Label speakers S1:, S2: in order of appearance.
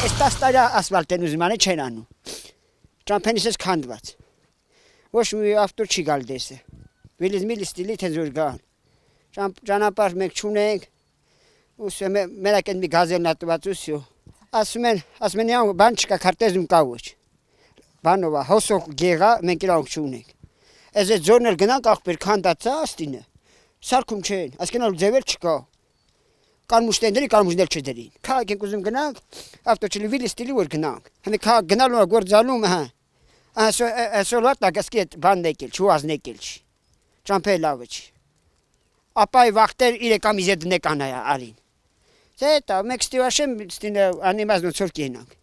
S1: Այս 10 տարի ասֆալտ են ուզում անել չեն անում։ Ճամփենից էս քանդված։ Ոչ մի ավտո չի գալ դեսը։ Վիլիզ ստիլի թե զոր գան։ Ճանապարհ մենք չունենք։ Ուսում մենակ են մի գազելն ատված ուսյո։ Ասում են բան չկա քարտեզում կա ոչ։ Բանովա հոսող գեղա մենք իրանք չունենք։ Այս ձորն էլ գնանք ախպեր քանդածա աստինը։ Սարքում չեն, ասկենալ ձևեր չկա։ Կարմուշտենդերի կարմուշներ չդրին։ Քաղաք ենք ուզում գնանք, ավտոչիլի վիլի ստիլի որ գնանք։ Հենց քաղաք գնալու գործալու հա։ Այսօր տակասկի բանն եկել, չուազն եկել չի։ Ճամփե լավը չի։ Ապայ վախտեր իրեկամիզե դնեկանայա արին։ Դա մեկ ստիվաշեմ ստինը անիմազն ցոր կենանք։